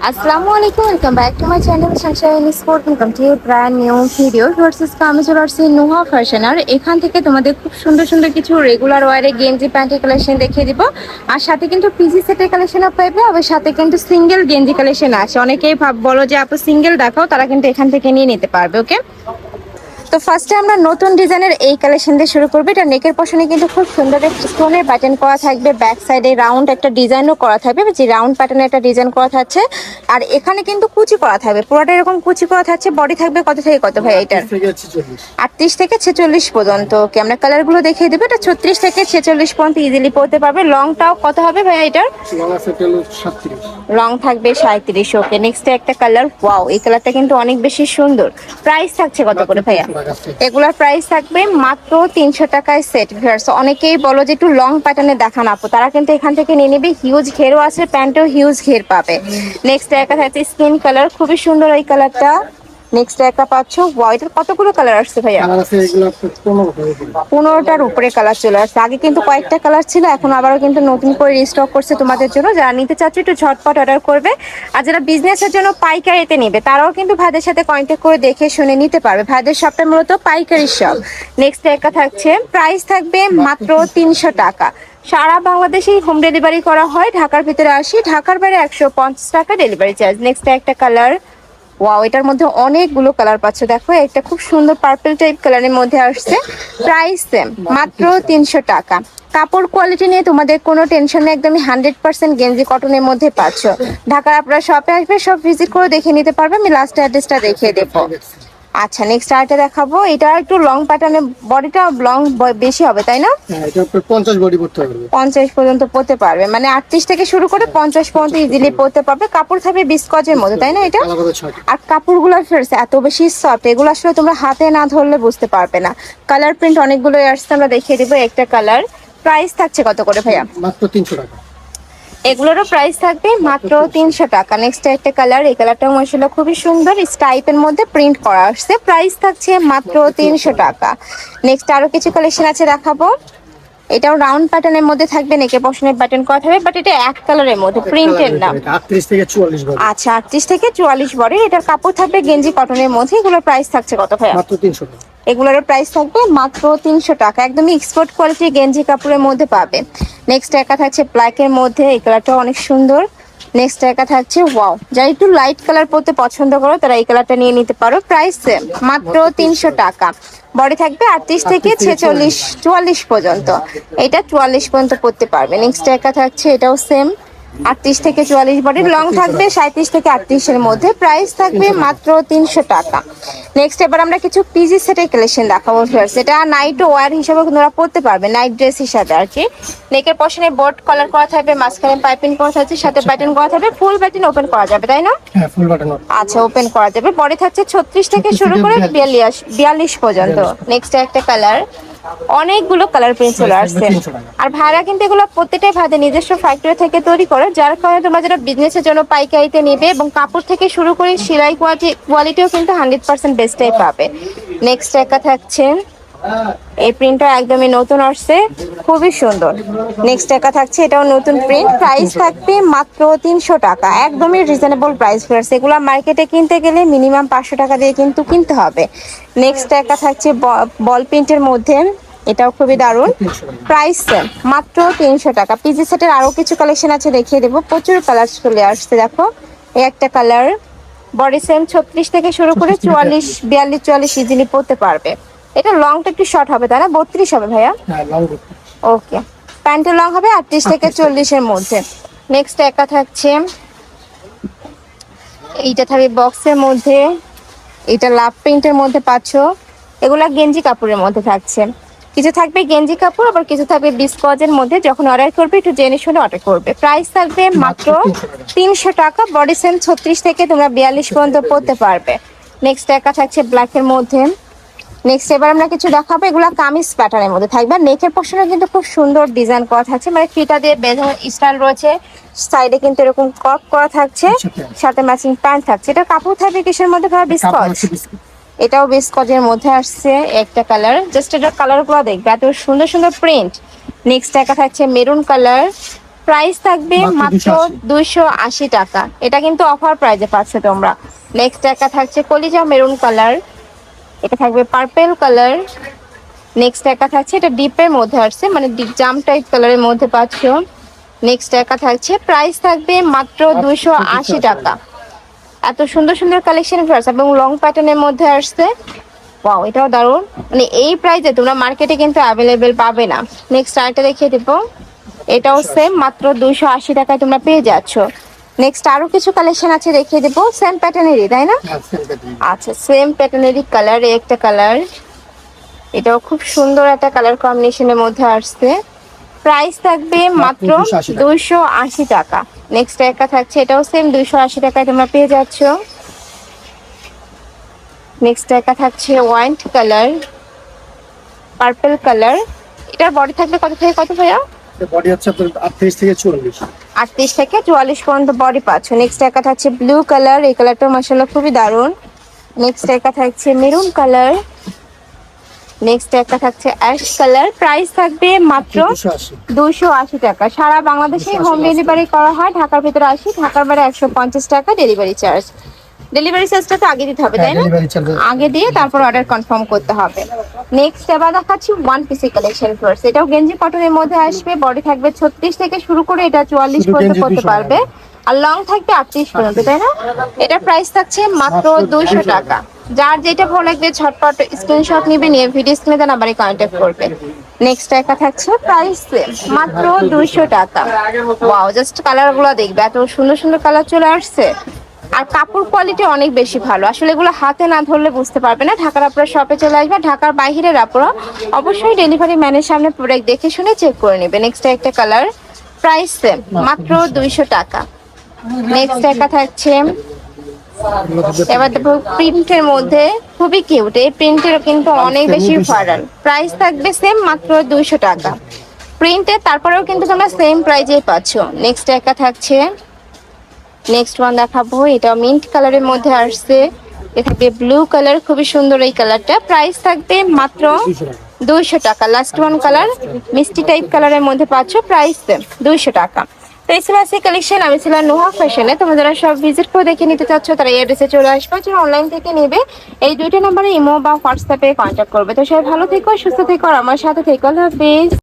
আসসালামু আলাইকুম, welcome back to my channel Sunshine sport. Welcome to brand new video versus আমি চলে আসছি নুহা ফ্যাশন। আর এখান থেকে তোমাদের খুব সুন্দর সুন্দর কিছু রেগুলার ওয়ারে গেঞ্জি প্যান্টের কালেকশন দেখিয়ে দিব। আর সাথে কিন্তু পিজি সেটের কালেকশনও পাইবে, আবার সাথে কিন্তু সিঙ্গেল গেঞ্জি কালেকশন আছে। অনেকেই বলো যে আপু সিঙ্গেল দেখাও, তারা কিন্তু এখান থেকে নিয়ে নিতে পারবে। ওকে, তো ফার্স্টে আমরা নতুন ডিজাইনের এই কালেকশন দিয়ে শুরু করবো। এটা নেকের পশনে কিন্তু খুব সুন্দর একটা স্টোনের বাটন করা থাকবে, ব্যাক সাইডে রাউন্ড একটা ডিজাইনও করা থাকবে, যে রাউন্ড প্যাটার্নের একটা ডিজাইন করা থাকছে। আর এখানে কিন্তু কুচি করা থাকবে, পুরোটা এরকম কুচি করা থাকছে। বডি থাকবে কত থেকে কত ভাই এটার? 38 থেকে 46 পর্যন্ত। ওকে, আমরা কালারগুলো দেখিয়ে দেবো। এটা 36 থেকে 46 পর্যন্ত ইজিলি পড়তে পারবে। লংটাও কত হবে ভাই এটার? লং থাকবে 37। ওকে, নেক্সট একটা কালার। ওয়াও, এই কালারটা কিন্তু অনেক বেশি সুন্দর। প্রাইস থাকছে কত করে ভাইয়া? এগুলার প্রাইস থাকবে মাত্র 300 টাকায় সেট। ভিউয়ার্স, অনেকেই বলো যে একটু লং প্যাটার্নে দেখান আপু, তারা কিন্তু এখান থেকে নিয়ে নেবে। হিউজ ঘেরও আছে, প্যান্টেও হিউজ ঘের পাবে। নেক্সট একটা থাকছে স্কিন কালার, খুবই সুন্দর এই কালারটা। নেক্সট একটা পাচ্ছ। ওয়াও, এটার কতগুলো কালার আসছে ভাইয়া? 15টার উপরে কালার চলে আসছে। আগে কিন্তু কয়েকটা কালার ছিল, এখন আবারও কিন্তু নতুন করে রিস্টক করছে তোমাদের জন্য। যারা নিতে চাচ্ছে একটু ঝটপট অর্ডার করবে। আর যারা বিজনেসের জন্য পাইকারিতে নেবে, তারাও কিন্তু ভাইদের সাথে কন্ট্যাক্ট করে দেখে শুনে নিতে পারবে। ভাইদের শপটা মূলত পাইকারি শপ। নেক্সট একটা থাকছে, প্রাইস থাকবে মাত্র 300 টাকা। সারা বাংলাদেশেই হোম ডেলিভারি করা হয়। ঢাকার ভিতরে 80, ঢাকার বাইরে 150 টাকা ডেলিভারি চার্জ। নেক্সট একটা কালার। ওয়াও, এটার মধ্যে অনেকগুলো কালার পাচ্ছ। দেখো, একটা খুব সুন্দর পার্পল টাইপ কালারের মধ্যে আসছে। প্রাইস সেম, মাত্র 300 টাকা। কাপড় কোয়ালিটি নিয়ে তোমাদের কোনো টেনশন নেই, একদমই 100% গেঞ্জি কটনের মধ্যে পাচ্ছ। ঢাকার আপনারা শপে আসবে, সব ভিজিট করে দেখে নিতে পারবে। আমি লাস্ট অ্যাড্রেসটা দেখিয়ে দেবো। আচ্ছা, নেক্সট আরেকটা দেখাবো। এটা একটু লং প্যাটার্নের, বডিটা লং বেশি হবে তাই না? এটা 50 বডি পড়তে পারবে, 50 পর্যন্ত পড়তে পারবে, মানে 38 থেকে শুরু করে 50 পর্যন্ত ইজিলি পড়তে পারবে। কাপড় থাকবে বিস্কচের মধ্যে তাই না এটা? আর কাপড়গুলো ফেরছে এত বেশি সফট, এগুলো আসলে তোমরা হাতে না ধরলে বুঝতে পারবে না। কালার প্রিন্ট অনেকগুলো আসছে, আমরা দেখিয়ে দিব একটা কালার। প্রাইস থাকছে কত করে ভাইয়া? মাত্র 300 টাকা। এগুলোরও প্রাইস থাকবে মাত্র 300 টাকা। নেক্সট একটা কালার, এই কালারটাও মাশাআল্লাহ খুবই সুন্দর, স্টাইপের মধ্যে প্রিন্ট করা আসছে। প্রাইস থাকছে মাত্র 300 টাকা। নেক্সট আরো কিছু কালেকশন আছে দেখাবো। এটাও রাউন্ড প্যাটার্নের মধ্যে থাকবে, নেকে পশনের প্যাটার্ন করা থাকবে, বাট এটা এক কালারের মধ্যে, প্রিন্টের না। 38 থেকে 44 বডি। আচ্ছা, 38 থেকে 44 বডি। এটার কাপড় থাকবে গেঞ্জি কটনের মধ্যে। এগুলোর প্রাইস থাকছে কত ভাইয়া? মাত্র 300 টাকা। এগুলোর প্রাইস থাকবে মাত্র 300 টাকা। একদমই এক্সপোর্ট কোয়ালিটির গেঞ্জি কাপড়ের মধ্যে পাবে। নেক্সট একা থাকছে ব্ল্যাকের মধ্যে, এই কালারটা অনেক সুন্দর। নেক্সট একা থাকছে ওয়াও, যারা একটু লাইট কালার পরতে পছন্দ করো তারা এই কালারটা নিয়ে নিতে পারো। প্রাইস মাত্র 300 টাকা। বডি থাকবে 38 থেকে 46 44 পর্যন্ত। এটা 44 পর্যন্ত পরতে পারবে। নেক্সট একা থাকছে, এটাও সেম 38 থেকে 44 বডির। লং থাকবে 37 থেকে 38 এর মধ্যে। প্রাইস থাকবে মাত্র 300 টাকা। নেক্সট এবার আমরা কিছু পিজি সেটের কালেকশন দেখাবো। এটা নাইট ওয়্যার হিসেবে তোমরা পরতে পারবে, নাইট ড্রেস হিসাবে আর কি। নেকের পশনে বোর্ড কলার করা থাকবে, মাঝখানে পাইপিং করা থাকছে, সাথে বাটন করা থাকবে। ফুল বাটন ওপেন করা যাবে তাই না? হ্যাঁ, ফুল বাটন। আচ্ছা, ওপেন করা যাবে। বডি থাকছে 36 থেকে শুরু করে 42 পর্যন্ত। নেক্সট একটা কালার, অনেকগুলো কালার প্রিন্ট চলে আসছে। আর ভাইরা কিন্তু এগুলো প্রত্যেকটাই ভাইদের নিজস্ব ফ্যাক্টরি থেকে তৈরি করে, যার কারণে তোমরা যারা বিজনেসের জন্য পাইকারিতে নেবে, এবং কাপড় থেকে শুরু করে সেলাই কোয়ালিটিও কিন্তু 100% বেস্টটাই পাবে। নেক্সট একটা থাকছে, এই প্রিন্টটা একদমই নতুন আসছে, খুবই সুন্দর। নেক্সট একটা থাকছে, এটাও নতুন প্রিন্ট। প্রাইস থাকবে মাত্র 300 টাকা। একদমই রিজনেবল প্রাইস। এগুলো মার্কেটে কিনতে গেলে মিনিমাম 500 টাকা দিয়ে কিন্তু কিনতে হবে। নেক্সট একটা থাকছে বল প্রিন্টের মধ্যে, এটাও খুবই দারুণ। প্রাইস মাত্র 300 টাকা। পিজি সেটের আরো কিছু কালেকশন আছে, দেখিয়ে দেবো। প্রচুর কালার চলে আসছে। দেখো, এই একটা কালার। বডি সেম 36 থেকে শুরু করে 44 42 44 ইজিলি পরতে পারবে। এটা লংটা একটু শর্ট হবে তাই না? 32 হবে ভাইয়া? হ্যাঁ, লং। ওকে, প্যান্টের লং হবে 38 থেকে 40 এর মধ্যে। নেক্সট একা থাকছে, এইটা থাকবে বক্সের মধ্যে, এটা লাভ প্রিন্টের মধ্যে পাচ্ছ। এগুলা গেঞ্জি কাপড়ের মধ্যে থাকছে। কিছু থাকবে গেঞ্জি কাপড়, আবার কিছু থাকবে বিস্কজের মধ্যে। যখন অর্ডার করবে একটু জেনে শুনে অর্ডার করবে। প্রাইস থাকবে মাত্র 300 টাকা। বডি সেম 36 থেকে তোমরা 42 পর্যন্ত পরতে পারবে। নেক্সট একা থাকছে ব্ল্যাকের মধ্যে। নেক্সট এবার আমরা কিছু দেখাবো, এগুলা কামিজ প্যাটার্নের মধ্যে থাকবে। নেকের পশনে কিন্তু খুব সুন্দর ডিজাইন করা থাকছে, মানে ফিতা দিয়ে বেঁধে স্টাইল রয়েছে। সাইডে কিন্তু এরকম কট করা থাকছে, সাথে ম্যাচিং প্যান্ট থাকছে। এটা কাপড় থাকবে কিসের মধ্যে ভাবে? বিস্কচ। এটাও বিস্কচের মধ্যে আসছে একটা কালার। জাস্ট এটা কালার গুলো দেখবে, এত সুন্দর সুন্দর প্রিন্ট। নেক্সট একটা থাকছে মেরুন কালার। প্রাইস থাকবে মাত্র মাত্র 280 টাকা। এটা কিন্তু অফার প্রাইজে পাচ্ছ তোমরা। নেক্সট একটা থাকছে কলিজা মেরুন কালার, এটা থাকবে পার্পেল কালার। নেক্সট একটা থাকছে, এটা ডিপের মধ্যে আসছে, মানে ডিপ জাম টাইপ কালারের মধ্যে পাচ্ছ। নেক্সট একটা থাকছে, প্রাইস থাকবে মাত্র 280 টাকা। এত সুন্দর সুন্দর কালেকশন আছে এবং লং প্যাটার্নের মধ্যে আসছে। ওয়াও, এটাও দারুণ, মানে এই প্রাইসে তোমরা মার্কেটে কিন্তু অ্যাভেলেবেল পাবে না। নেক্সট আরেকটা দেখিয়ে দেবো, এটাও সেম মাত্র 280 টাকায় তোমরা পেয়ে যাচ্ছ। নেক্সট আরো কিছু কালেকশন আছে, দেখিয়ে দেবো সেম প্যাটার্নেরই, তাই না? হ্যাঁ, same pattern। আচ্ছা, সেম প্যাটার্নেরই কালার, একটা কালার, এটাও খুব সুন্দর একটা কালার কম্বিনেশনের মধ্যে আসছে। প্রাইস থাকবে মাত্র 280 টাকা। নেক্সট একটা থাকছে, এটাও সেম 280 টাকায় তোমরা পেয়ে যাচ্ছ। নেক্সট একটা থাকছে হোয়াইট কালার, পার্পল কালার। এটার বডি থাকবে কত থেকে কত ভাইয়া? বডি হচ্ছে আপনার 38 থেকে 44। 38 থেকে 44 পর্যন্ত বডি পাচ্ছ। নেক্সট একটা থাকছে ব্লু কালার, এই কালারটা মাশাআল্লাহ খুবই দারুণ। নেক্সট একটা থাকছে মেরুন কালার। নেক্সট একটা থাকছে অ্যাশ কালার। প্রাইস থাকবে মাত্র 280। 280 টাকা। সারা বাংলাদেশে হোম ডেলিভারি করা হয়, ঢাকার ভিতরে 80, ঢাকার বাইরে 150 টাকা ডেলিভারি চার্জ। ডেলিভারি চার্জটা তো আগে দিতে হবে, তাই না? ডেলিভারি চার্জ আগে দিয়ে তারপর অর্ডার কনফার্ম করতে হবে। নেক্সট এবার দেখাচ্ছি ওয়ান পিসি কালেকশন ফার্স্ট। এটাও গেঞ্জি কটনের মধ্যে আসবে, বডি থাকবে 36 থেকে শুরু করে এটা 44 শুধু পর্যন্ত গেঞ্জি করতে 200 পারবে, আর লং থাকবে 38 পর্যন্ত, তাই না? এটা প্রাইস থাকছে মাত্র 200 টাকা। যার যেটা ভালো লাগবে ঝটপট স্ক্রিনশট নিবে, নিয়ে ভিডিও স্ক্রিনে দেন নাম্বারে কন্ট্যাক্ট করবে। নেক্সট একটা থাকছে প্রাইস মাত্র 200 টাকা। ওয়াও, জাস্ট কালারগুলো দেখবে, এত সুন্দর সুন্দর কালার চলে আসছে। আর কাপড় কোয়ালিটি অনেক বেশি ভালো, আসলে এগুলো হাতে না ধরলে বুঝতে পারবে না। ঢাকার আপনারা শপে চলে আসবে, ঢাকার বাইরের আপনারা অবশ্যই ডেলিভারি ম্যানের সামনে প্রোডাক্ট দেখে শুনে চেক করে নেবে। নেক্সট একটা কালার, প্রাইস মাত্র 200 টাকা। নেক্সট একটা থাকছে, এবার দেখো প্রিন্টের মধ্যে খুবই কিউট, এই প্রিন্টের কিন্তু অনেক বেশি ভাইরাল। প্রাইস থাকবে সেম মাত্র 200 টাকা প্রিন্টে, তারপরেও কিন্তু তোমরা সেম প্রাইজেই পাচ্ছ। নেক্সট একটা থাকছে, নেক্সট ওয়ান দেখাবো, এটা মিন্ট কালারের মধ্যে আসছে, এটা থাকবে ব্লু কালার, খুবই সুন্দর এই কালারটা। প্রাইস থাকবে মাত্র 200 টাকা। লাস্ট ওয়ান কালার মিষ্টি টাইপ কালারের মধ্যে পাচ্ছ, প্রাইস 200 টাকা। তো এই ছিল আজকে কালেকশন। আমি ছিলাম নুহা ফ্যাশনে। তোমরা যারা সব ভিজিট করে দেখে নিতে চাচ্ছ তারা এই অ্যাড্রেসে চলে আসবে, যারা অনলাইন থেকে নেবে এই দুইটা নাম্বারে ইমো বা হোয়াটসঅ্যাপে কন্ট্যাক্ট করবে। তো সবাই ভালো থেকো, সুস্থ থেকো, আর আমার সাথে থেকো। আল্লাহ হাফেজ।